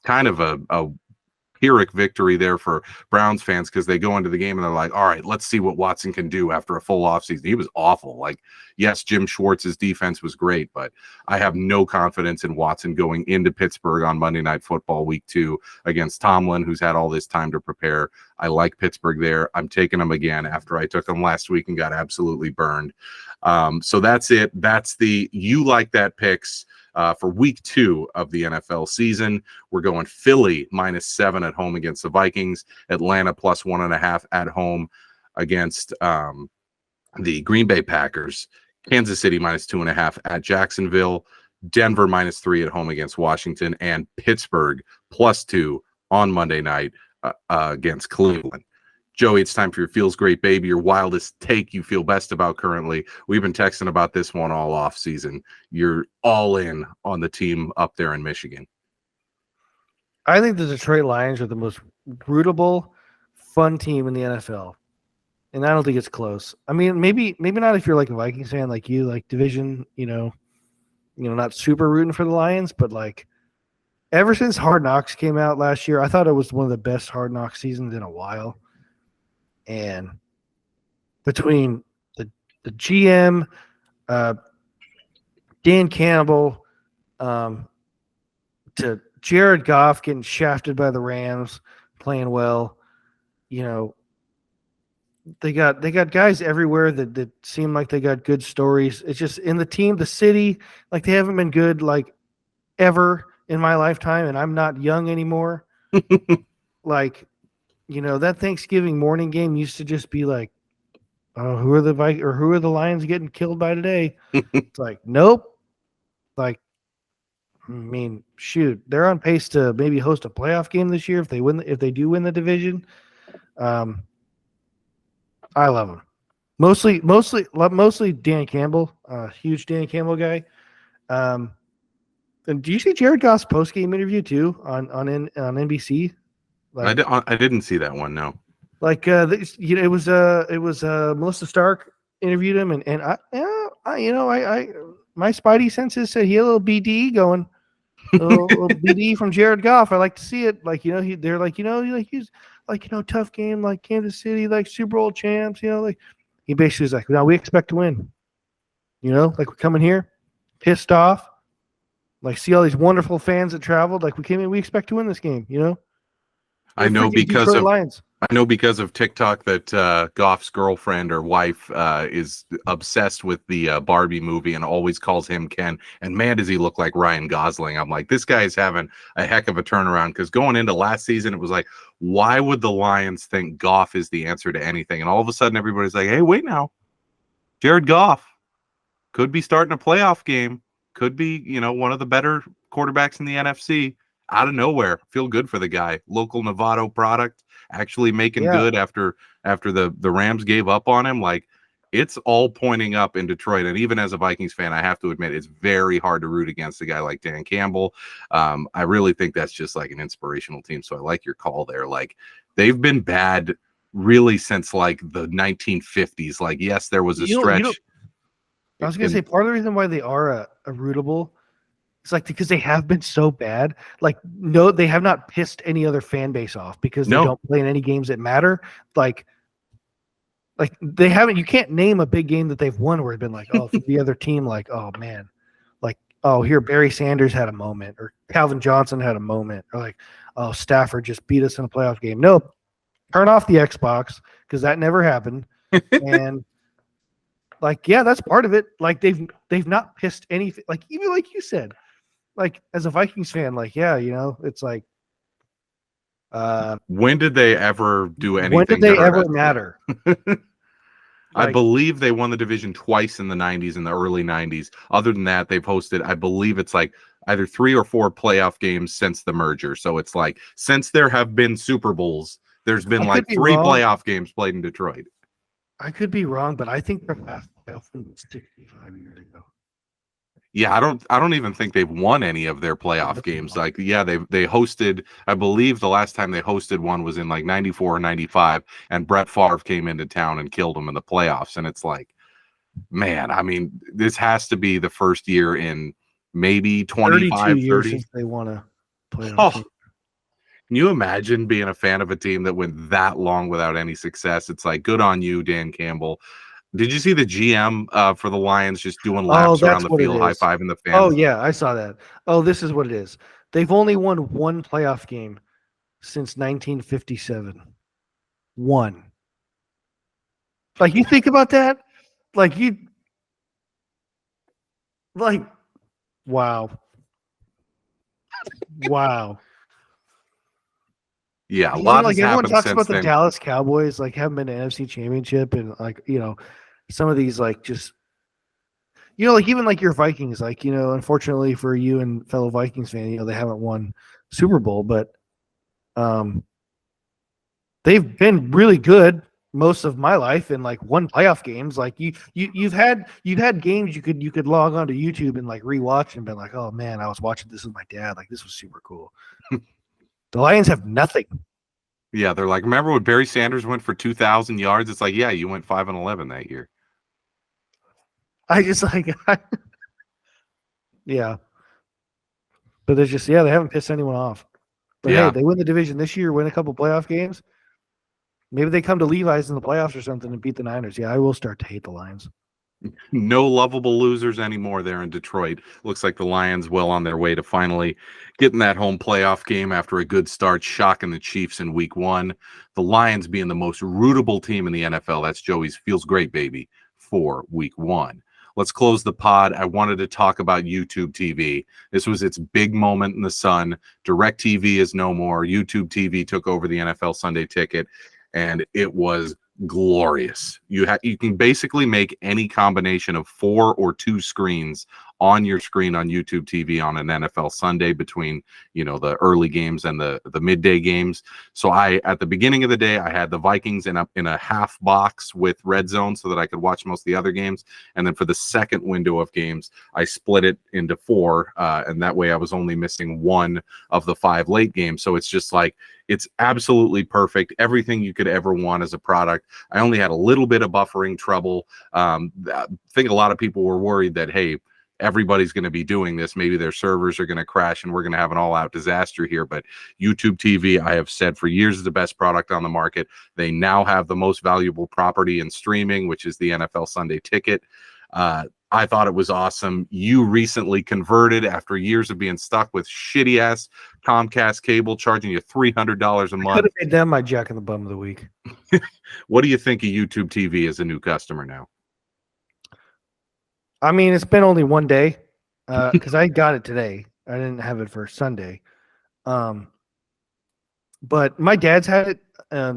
kind of a Pyrrhic victory there for Browns fans, because they go into the game and they're like, all right, let's see what Watson can do after a full offseason. He was awful. Like, yes, Jim Schwartz's defense was great, but I have no confidence in Watson going into Pittsburgh on Monday Night Football week 2 against Tomlin, who's had all this time to prepare. I like Pittsburgh there. I'm taking them again after I took them last week and got absolutely burned. So that's it. That's the You Like That picks for week 2 of the NFL season. We're going Philly -7 at home against the Vikings, Atlanta +1.5 at home against the Green Bay Packers, Kansas City -2.5 at Jacksonville, Denver -3 at home against Washington, and Pittsburgh +2 on Monday night against Cleveland. Joey, it's time for your Feels Great Baby, your wildest take you feel best about currently. We've been texting about this one all off season. You're all in on the team up there in Michigan. I think the Detroit Lions are the most rootable, fun team in the NFL. And I don't think it's close. I mean, maybe not if you're like a Vikings fan, like you, like division, not super rooting for the Lions, but like ever since Hard Knocks came out last year, I thought it was one of the best Hard Knocks seasons in a while. And between the GM, Dan Campbell, to Jared Goff getting shafted by the Rams, playing well, they got guys everywhere that seem like they got good stories. It's just in the team, the city, like they haven't been good like ever in my lifetime, and I'm not young anymore. Like, that Thanksgiving morning game used to just be like, oh, who are the Lions getting killed by today? It's like, nope. Like, I mean, shoot, they're on pace to maybe host a playoff game this year if they do win the division. I love them. Mostly Dan Campbell, huge Dan Campbell guy. And do you see Jared Goff's post game interview too on NBC? Like, I didn't see that one. No. Like it was Melissa Stark interviewed him, and I my spidey senses said he had a little BD going, a little BD from Jared Goff. I like to see it. Like they're like he's like tough game like Kansas City, like Super Bowl champs. Like He basically was like, "No, we expect to win. You know, like we're coming here, pissed off. Like see all these wonderful fans that traveled. Like we came in, we expect to win this game. You know, I we're know freaking because Detroit of Lions. I know because of TikTok that Goff's girlfriend or wife is obsessed with the Barbie movie and always calls him Ken. And man, does he look like Ryan Gosling. I'm like, this guy's having a heck of a turnaround because going into last season, it was like, why would the Lions think Goff is the answer to anything? And all of a sudden, everybody's like, hey, wait now. Jared Goff could be starting a playoff game. Could be, one of the better quarterbacks in the NFC. Out of nowhere. Feel good for the guy. Local Novato product, actually making good after the Rams gave up on him. Like, it's all pointing up in Detroit. And even as a Vikings fan, I have to admit it's very hard to root against a guy like Dan Campbell. I really think that's just like an inspirational team. So I like your call there. Like, they've been bad really since like the 1950s. Like, yes, there was a stretch. I was going to say part of the reason why they are a rootable is like because they have been so bad. Like, no, they have not pissed any other fan base off because they don't play in any games that matter. Like they haven't. You can't name a big game that they've won where it's been like, oh, for the other team, like, oh man, like, oh, here Barry Sanders had a moment, or Calvin Johnson had a moment, or like, oh, Stafford just beat us in a playoff game. No, turn off the Xbox because that never happened. And like, yeah, that's part of it. Like they've not pissed anything. Like even like you said, like as a Vikings fan, like it's like. When did they ever do anything? When did they ever matter? I believe they won the division twice in the 90s, in the early 90s. Other than that, they've hosted, I believe it's like either 3 or 4 playoff games since the merger. So it's like since there have been Super Bowls, there's been like 3 playoff games played in Detroit. I could be wrong, but I think their last playoff was 65 years ago. Yeah, I don't even think they've won any of their playoff games. Like, yeah, they hosted, I believe the last time they hosted one was in like 94 or 95, and Brett Favre came into town and killed them in the playoffs. And it's like, man, I mean, this has to be the first year in maybe 25, 30 since they won a playoff. Oh, can you imagine being a fan of a team that went that long without any success? It's like, good on you, Dan Campbell. Did you see the GM for the Lions just doing laps around the field, high-fiving the fans? Oh, yeah, I saw that. Oh, this is what it is. They've only won one playoff game since 1957. One. Like, you think about that? Wow. Wow. Yeah, a lot has everyone happened talks since about then. The Dallas Cowboys, like haven't been to NFC Championship, and like some of these like just like even like your Vikings, like unfortunately for you and fellow Vikings fan, they haven't won Super Bowl, but they've been really good most of my life in like one playoff games. Like you've had games you could log on to YouTube and like rewatch and be like, oh man, I was watching this with my dad, like this was super cool. The Lions have nothing. Yeah, they're like, remember when Barry Sanders went for 2,000 yards? It's like, yeah, you went 5-11 that year. I just like, yeah. But there's just, they haven't pissed anyone off. But hey, they win the division this year, win a couple playoff games. Maybe they come to Levi's in the playoffs or something and beat the Niners. Yeah, I will start to hate the Lions. No lovable losers anymore there in Detroit. Looks like the Lions well on their way to finally getting that home playoff game after a good start, shocking the Chiefs in week 1. The Lions being the most rootable team in the NFL. That's Joey's Feels Great Baby for week 1. Let's close the pod. I wanted to talk about YouTube TV. This was its big moment in the sun. DirecTV is no more. YouTube TV took over the NFL Sunday Ticket, and it was glorious. You can basically make any combination of 4 or 2 screens on your screen on YouTube TV on an NFL Sunday between the early games and the midday games. So at the beginning of the day, I had the Vikings in a half box with Red Zone so that I could watch most of the other games, and then for the second window of games, I split it into 4, and that way I was only missing 1 of the 5 late games. So it's just like, it's absolutely perfect. Everything you could ever want as a product. I only had a little bit of buffering trouble. I think a lot of people were worried that, hey, everybody's going to be doing this. Maybe their servers are going to crash and we're going to have an all-out disaster here. But YouTube TV, I have said for years, is the best product on the market. They now have the most valuable property in streaming, which is the NFL Sunday Ticket. I thought it was awesome. You recently converted after years of being stuck with shitty ass Comcast cable charging you $300 a month. Could have made them my Jack in the Bum of the week. What do you think of YouTube TV as a new customer now? I mean, it's been only one day because I got it today. I didn't have it for Sunday. But my dad's had it,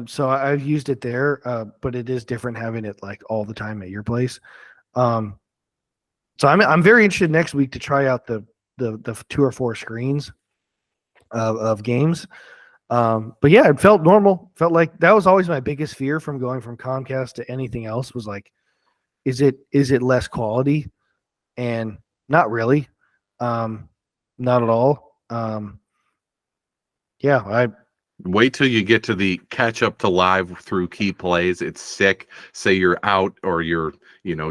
so I've used it there. But it is different having it like all the time at your place. So I'm very interested next week to try out the 2 or 4 screens of games. But yeah, it felt normal. Felt like that was always my biggest fear from going from Comcast to anything else was like, is it less quality? And not really. Not at all. Yeah, Wait till you get to the catch up to live through key plays. It's sick. Say you're out or you're,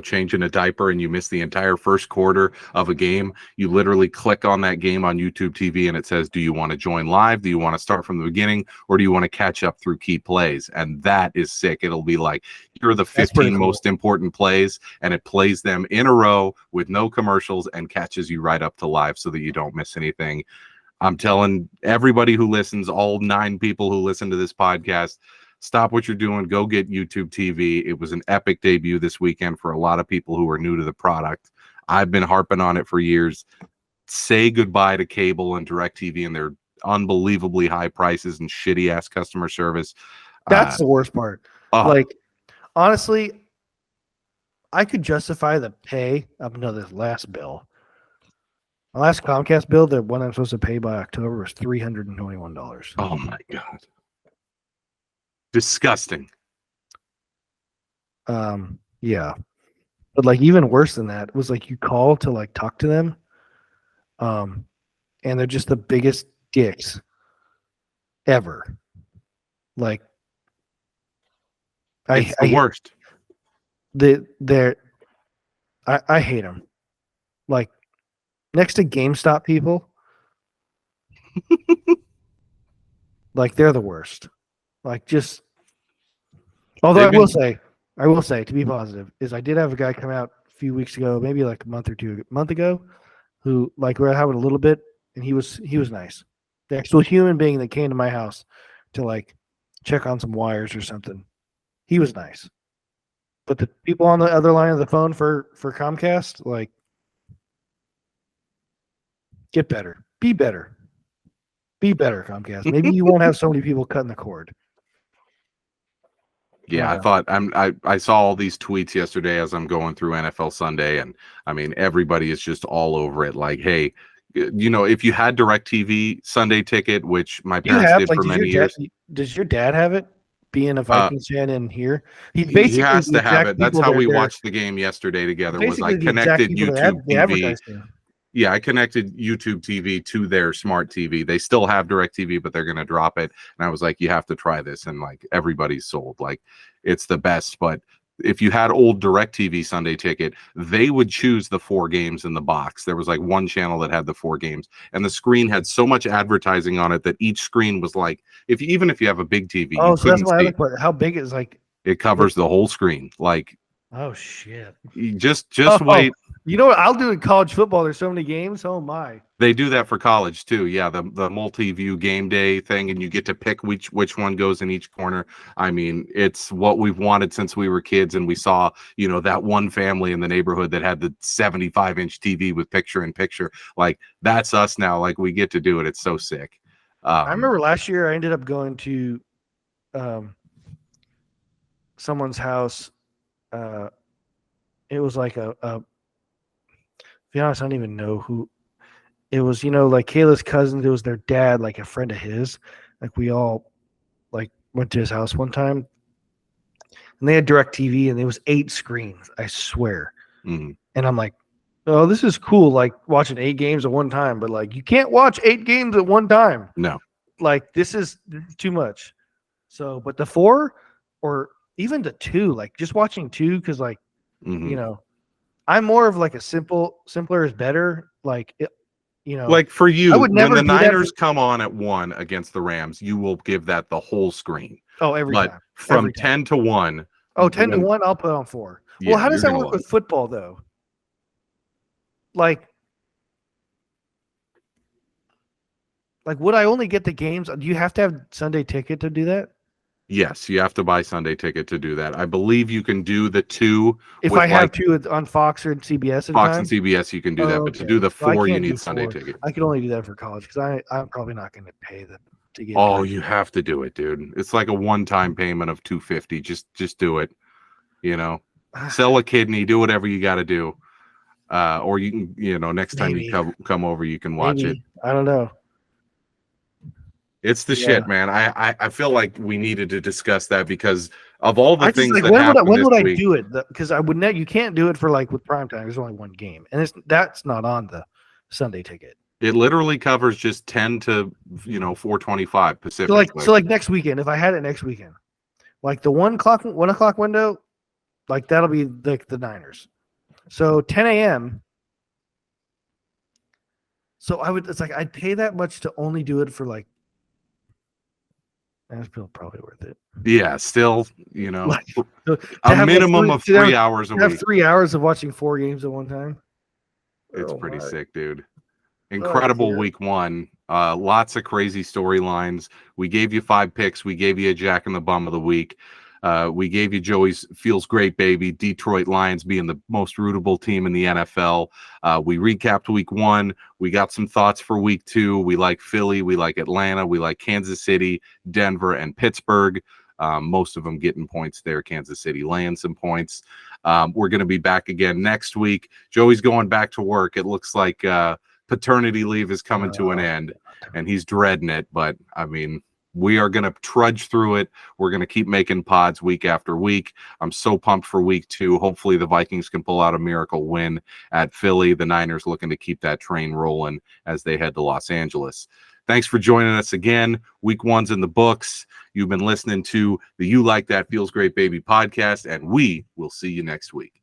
changing a diaper and you miss the entire first quarter of a game. You literally click on that game on YouTube TV and it says, do you want to join live? Do you want to start from the beginning? Or do you want to catch up through key plays? And that is sick. It'll be like, here are the 15 most important plays, and it plays them in a row with no commercials and catches you right up to live so that you don't miss anything. I'm telling everybody who listens, all 9 people who listen to this podcast, stop what you're doing. Go get YouTube TV. It was an epic debut this weekend for a lot of people who are new to the product. I've been harping on it for years. Say goodbye to cable and DirecTV and their unbelievably high prices and shitty ass customer service. that's the worst part. Like, honestly, I could justify the pay up until this last bill. My last Comcast bill, the one I'm supposed to pay by October, was $321. Oh my God. Disgusting. Yeah. But like even worse than that was like you call to like talk to them. And they're just the biggest dicks ever. Like It's the worst. I hate them. Like next to GameStop people, like they're the worst. Like just, although I will say to be positive is I did have a guy come out a few weeks ago, maybe like a month ago, who like we're having a little bit, and he was nice. The actual human being that came to my house to like check on some wires or something, he was nice. But the people on the other line of the phone for Comcast, like, get better. Be better. Be better, Comcast. Maybe you won't have so many people cutting the cord. Yeah, I saw all these tweets yesterday as I'm going through NFL Sunday, and I mean everybody is just all over it. Like, hey, if you had DirecTV Sunday Ticket, which my parents did for many years. Does your dad have it? Being a Vikings fan in here, he has to have it. That's how we watched the game yesterday together. Was I connected YouTube TV? Yeah, I connected YouTube TV to their smart TV. They still have DirecTV, but they're going to drop it. And I was like, you have to try this. And like everybody's sold. Like it's the best. But if you had old DirecTV Sunday Ticket, they would choose the 4 games in the box. There was like one channel that had the 4 games. And the screen had so much advertising on it that each screen was like, even if you have a big TV. Oh, so that's my other part. How big is like? It covers the whole screen. Like, oh shit. Just wait. You know what I'll do in college football? There's so many games. Oh my! They do that for college too. Yeah, the multi-view game day thing, and you get to pick which one goes in each corner. I mean, it's what we've wanted since we were kids, and we saw that one family in the neighborhood that had the 75-inch TV with picture-in-picture. Like that's us now. Like we get to do it. It's so sick. I remember last year I ended up going to someone's house. It was like to be honest, I don't even know who it was. Like Kayla's cousins. It was their dad, like a friend of his. Like we all like went to his house one time, and they had DirecTV, and it was 8 screens. I swear. Mm-hmm. And I'm like, oh, this is cool. Like watching 8 games at one time, but like you can't watch 8 games at one time. No. Like this is too much. So, but the 4 or even the 2, like just watching 2, because like mm-hmm. I'm more of like a simpler is better. Like, you know, Like for you, I would when never the do that Niners come on at 1 against the Rams, you will give that the whole screen. every But time. from Every time. 10 to 1, Oh, 10 to when 1, I'll put on 4. Well, yeah, how does you're that gonna work love with it. football though? Like would I only get the games? Do you have to have Sunday ticket to do that? Yes, you have to buy Sunday ticket to do that. I believe you can do the 2 If with I have like to on Fox or CBS at a Fox and time? CBS, you can do that. Oh, But to do okay. the So I 4, you can't do need Sunday 4. ticket. I can only do that for college because I'm probably not going to pay to get Oh, for you have to do it, dude. It's like a one-time payment of $250. Just do it. You know, sell a kidney, do whatever you got to do. Or you can, next time you Maybe. come over, you can watch it. I don't know. It's the Yeah. shit, man. I feel like we needed to discuss that because of all the I just things like that happened when this would I week. do it? Because I would net you can't do it for like with prime time. There's only one game, and that's not on the Sunday ticket. It literally covers just 10 to 4:25 Pacific. So like next weekend, if I had it next weekend, like the 1 o'clock window, like that'll be like the Niners. So 10 a.m. So it's like I'd pay that much to only do it for like. That's probably worth it. Yeah, still, Like, a minimum of 3 hours a have week. 3 hours of watching 4 games at one time. It's pretty sick, dude. Oh, Incredible dear. week 1. Lots of crazy storylines. We gave you 5 picks. We gave you a Jack in the Bum of the week. We gave you Joey's Feels Great Baby, Detroit Lions being the most rootable team in the NFL. We recapped week 1. We got some thoughts for week 2. We like Philly. We like Atlanta. We like Kansas City, Denver, and Pittsburgh. Most of them getting points there. Kansas City laying some points. We're going to be back again next week. Joey's going back to work. It looks like paternity leave is coming to an end, and he's dreading it. But, I mean, we are going to trudge through it. We're going to keep making pods week after week. I'm so pumped for week 2. Hopefully the Vikings can pull out a miracle win at Philly. The Niners looking to keep that train rolling as they head to Los Angeles. Thanks for joining us again. Week 1's in the books. You've been listening to the You Like That Feels Great Baby podcast, and we will see you next week.